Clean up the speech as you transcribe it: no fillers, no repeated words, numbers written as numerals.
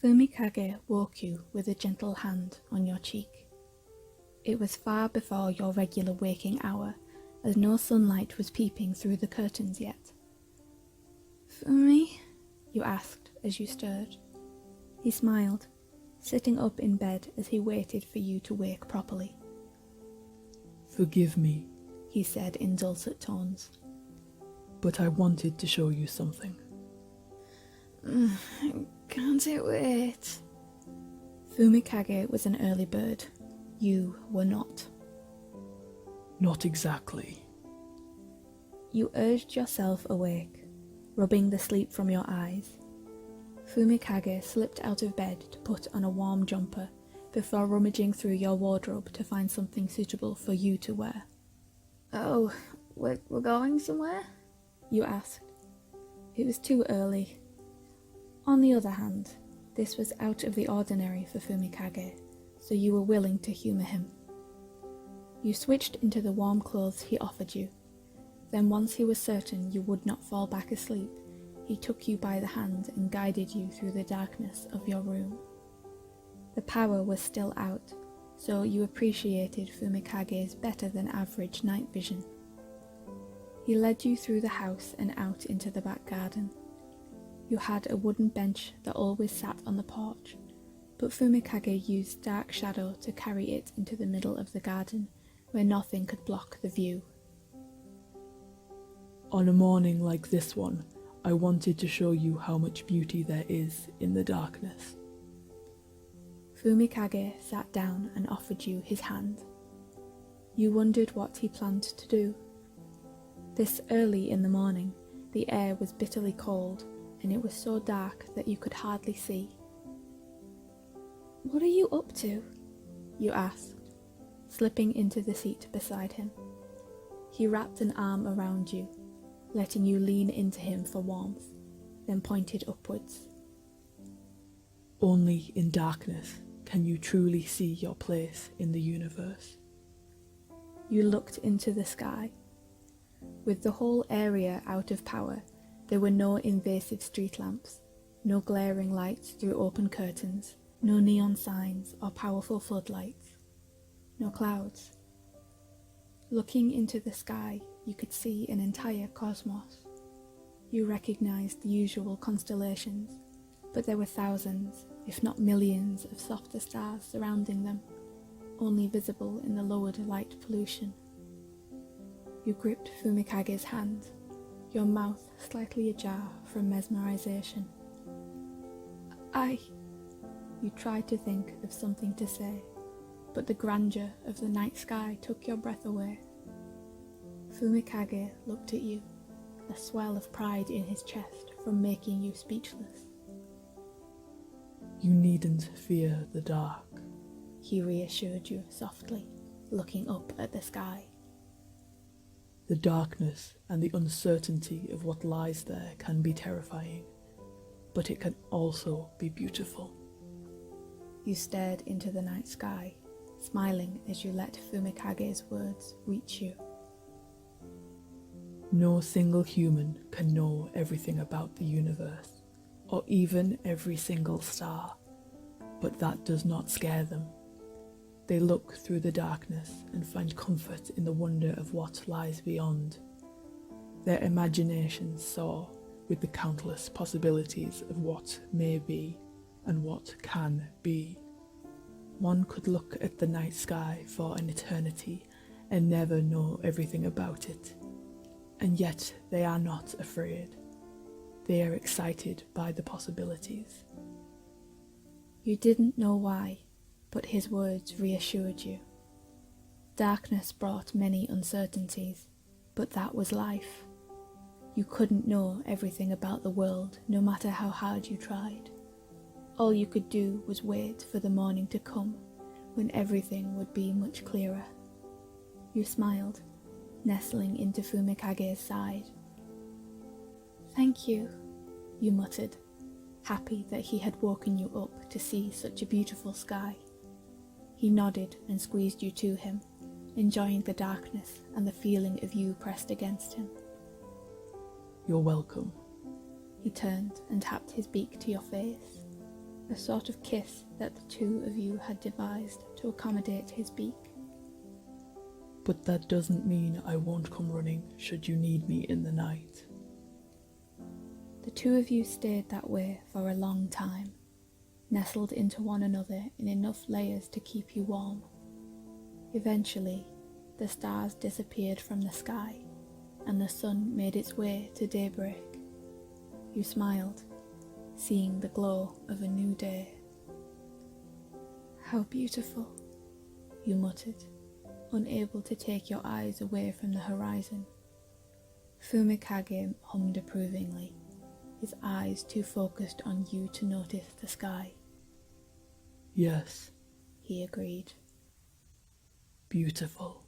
Fumikage woke you with a gentle hand on your cheek. It was far before your regular waking hour, as no sunlight was peeping through the curtains yet. "Fumi?" you asked as you stirred. He smiled, sitting up in bed as he waited for you to wake properly. "Forgive me," he said in dulcet tones. "But I wanted to show you something." Can't it wait? Fumikage was an early bird. You were not. Not exactly. You urged yourself awake, rubbing the sleep from your eyes. Fumikage slipped out of bed to put on a warm jumper before rummaging through your wardrobe to find something suitable for you to wear. "Oh, we're going somewhere?" you asked. It was too early. On the other hand, this was out of the ordinary for Fumikage, so you were willing to humour him. You switched into the warm clothes he offered you. Then once he was certain you would not fall back asleep, he took you by the hand and guided you through the darkness of your room. The power was still out, so you appreciated Fumikage's better than average night vision. He led you through the house and out into the back garden. You had a wooden bench that always sat on the porch, but Fumikage used dark shadow to carry it into the middle of the garden, where nothing could block the view. On a morning like this one, I wanted to show you how much beauty there is in the darkness. Fumikage sat down and offered you his hand. You wondered what he planned to do. This early in the morning, the air was bitterly cold, and it was so dark that you could hardly see. "What are you up to?" you asked, slipping into the seat beside him. He wrapped an arm around you, letting you lean into him for warmth, then pointed upwards. Only in darkness can you truly see your place in the universe. You looked into the sky. With the whole area out of power, there were no invasive street lamps, no glaring lights through open curtains, no neon signs or powerful floodlights, no clouds. Looking into the sky, you could see an entire cosmos. You recognized the usual constellations, but there were thousands, if not millions, of softer stars surrounding them, only visible in the lowered light pollution. You gripped Fumikage's hand, your mouth slightly ajar from mesmerization. You tried to think of something to say, but the grandeur of the night sky took your breath away. Fumikage looked at you, a swell of pride in his chest from making you speechless. You needn't fear the dark, he reassured you softly, looking up at the sky. The darkness and the uncertainty of what lies there can be terrifying, but it can also be beautiful. You stared into the night sky, smiling as you let Fumikage's words reach you. No single human can know everything about the universe, or even every single star, but that does not scare them. They look through the darkness and find comfort in the wonder of what lies beyond. Their imaginations soar with the countless possibilities of what may be and what can be. One could look at the night sky for an eternity and never know everything about it. And yet they are not afraid. They are excited by the possibilities. You didn't know why, but his words reassured you. Darkness brought many uncertainties, but that was life. You couldn't know everything about the world, no matter how hard you tried. All you could do was wait for the morning to come, when everything would be much clearer. You smiled, nestling into Fumikage's side. "Thank you," you muttered, happy that he had woken you up to see such a beautiful sky. He nodded and squeezed you to him, enjoying the darkness and the feeling of you pressed against him. You're welcome. He turned and tapped his beak to your face. a sort of kiss that the two of you had devised to accommodate his beak. But that doesn't mean I won't come running should you need me in the night. The two of you stayed that way for a long time, nestled into one another in enough layers to keep you warm. Eventually, the stars disappeared from the sky, and the sun made its way to daybreak. You smiled, seeing the glow of a new day. "How beautiful," you muttered, unable to take your eyes away from the horizon. Fumikage hummed approvingly, his eyes too focused on you to notice the sky. "Yes," he agreed. "Beautiful."